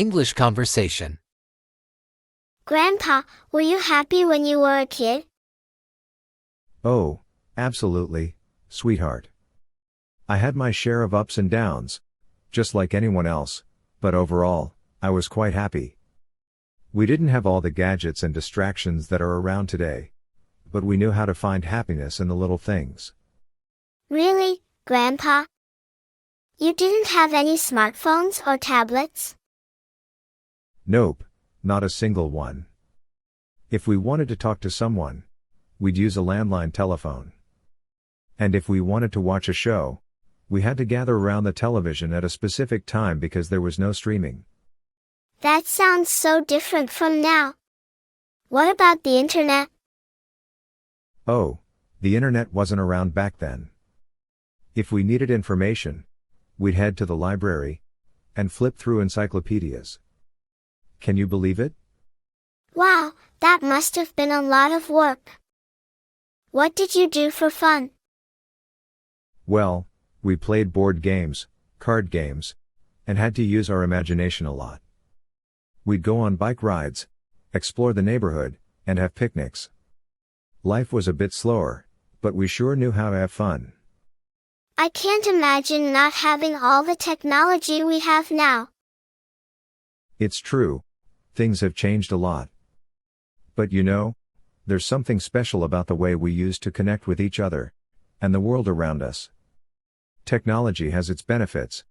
English conversation. Grandpa, were you happy when you were a kid? Oh, absolutely, sweetheart. I had my share of ups and downs, just like anyone else, but overall, I was quite happy. We didn't have all the gadgets and distractions that are around today, but we knew how to find happiness in the little things. Really, Grandpa? You didn't have any smartphones or tablets? Nope, not a single one. If we wanted to talk to someone, we'd use a landline telephone. And if we wanted to watch a show, we had to gather around the television at a specific time because there was no streaming. That sounds so different from now. What about the internet? Oh, the internet wasn't around back then. If we needed information, we'd head to the library and flip through encyclopedias. Can you believe it? Wow, that must have been a lot of work. What did you do for fun? Well, we played board games, card games, and had to use our imagination a lot. We'd go on bike rides, explore the neighborhood, and have picnics. Life was a bit slower, but we sure knew how to have fun. I can't imagine not having all the technology we have now. It's true, things have changed a lot. But you know, there's something special about the way we used to connect with each other and the world around us. Technology has its benefits,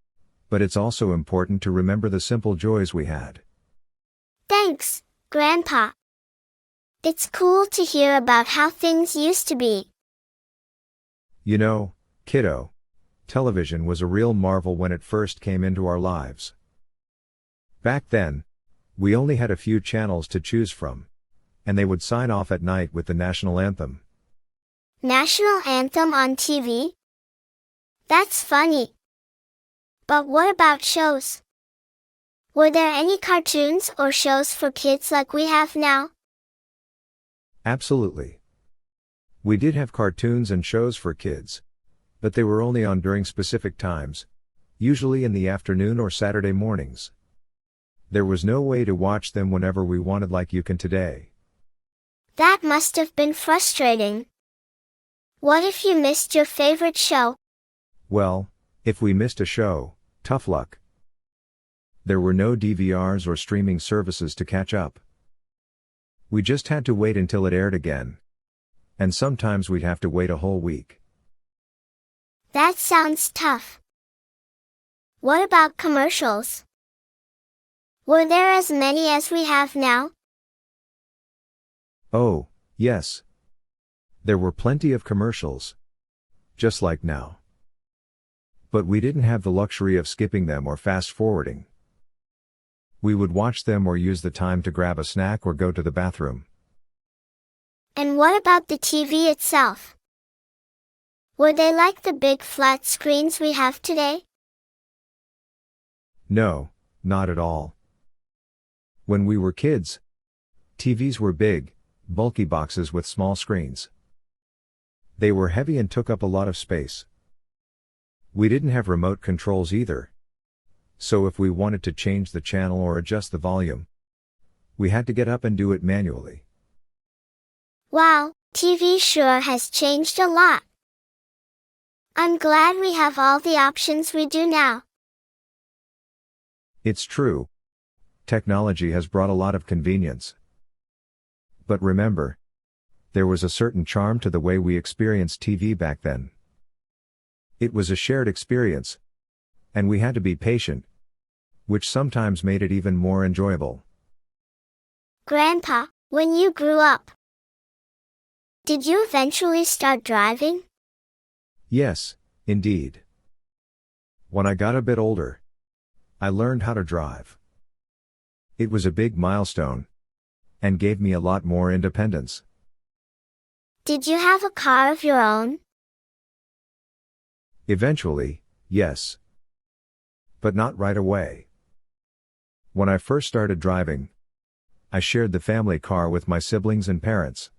but it's also important to remember the simple joys we had. Thanks, Grandpa. It's cool to hear about how things used to be. You know, kiddo, television was a real marvel when it first came into our lives. Back then, we only had a few channels to choose from, and they would sign off at night with the national anthem. National anthem on TV? That's funny. But what about shows? Were there any cartoons or shows for kids like we have now? Absolutely. We did have cartoons and shows for kids, but they were only on during specific times, usually in the afternoon or Saturday mornings. There was no way to watch them whenever we wanted like you can today. That must have been frustrating. What if you missed your favorite show? Well, if we missed a show, tough luck. There were no DVRs or streaming services to catch up. We just had to wait until it aired again. And sometimes we'd have to wait a whole week. That sounds tough. What about commercials? Were there as many as we have now? Oh, yes. There were plenty of commercials. Just like now. But we didn't have the luxury of skipping them or fast forwarding. We would watch them or use the time to grab a snack or go to the bathroom. And what about the TV itself? Were they like the big flat screens we have today? No, not at all. When we were kids, TVs were big, bulky boxes with small screens. They were heavy and took up a lot of space. We didn't have remote controls either. So if we wanted to change the channel or adjust the volume, we had to get up and do it manually. Wow, TV sure has changed a lot. I'm glad we have all the options we do now. It's true. Technology has brought a lot of convenience. But remember, there was a certain charm to the way we experienced TV back then. It was a shared experience. And we had to be patient, which sometimes made it even more enjoyable. Grandpa, when you grew up, did you eventually start driving? Yes, indeed. When I got a bit older, I learned how to drive. It was a big milestone, and gave me a lot more independence. Did you have a car of your own? Eventually, yes. But not right away. When I first started driving, I shared the family car with my siblings and parents.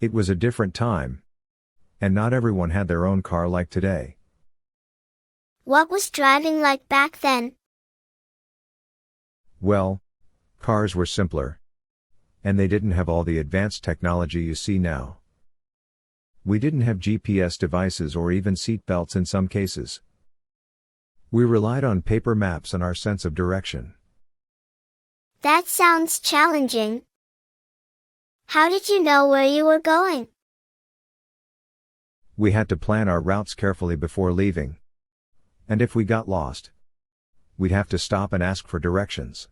It was a different time, and not everyone had their own car like today. What was driving like back then? Well, cars were simpler. And they didn't have all the advanced technology you see now. We didn't have GPS devices or even seat belts in some cases. We relied on paper maps and our sense of direction. That sounds challenging. How did you know where you were going? We had to plan our routes carefully before leaving. And if we got lost, we'd have to stop and ask for directions.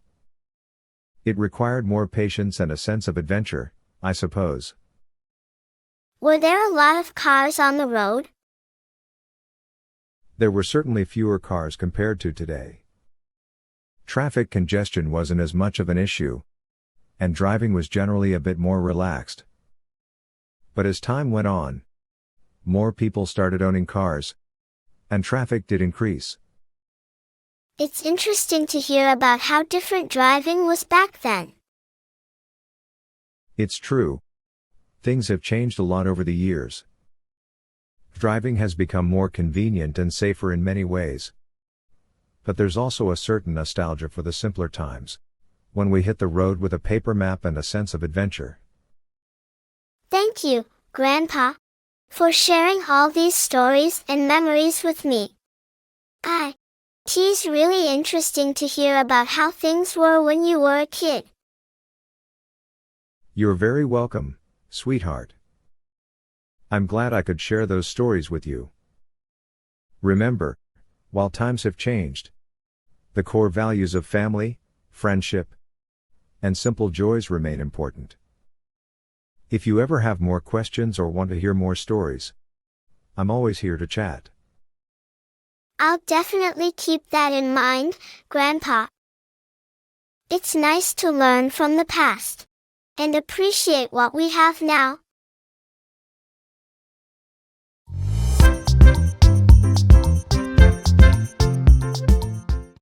It required more patience and a sense of adventure, I suppose. Were there a lot of cars on the road? There were certainly fewer cars compared to today. Traffic congestion wasn't as much of an issue, and driving was generally a bit more relaxed. But as time went on, more people started owning cars, and traffic did increase. It's interesting to hear about how different driving was back then. It's true. Things have changed a lot over the years. Driving has become more convenient and safer in many ways. But there's also a certain nostalgia for the simpler times, when we hit the road with a paper map and a sense of adventure. Thank you, Grandpa, for sharing all these stories and memories with me. It's really interesting to hear about how things were when you were a kid. You're very welcome, sweetheart. I'm glad I could share those stories with you. Remember, while times have changed, the core values of family, friendship, and simple joys remain important. If you ever have more questions or want to hear more stories, I'm always here to chat. I'll definitely keep that in mind, Grandpa. It's nice to learn from the past and appreciate what we have now.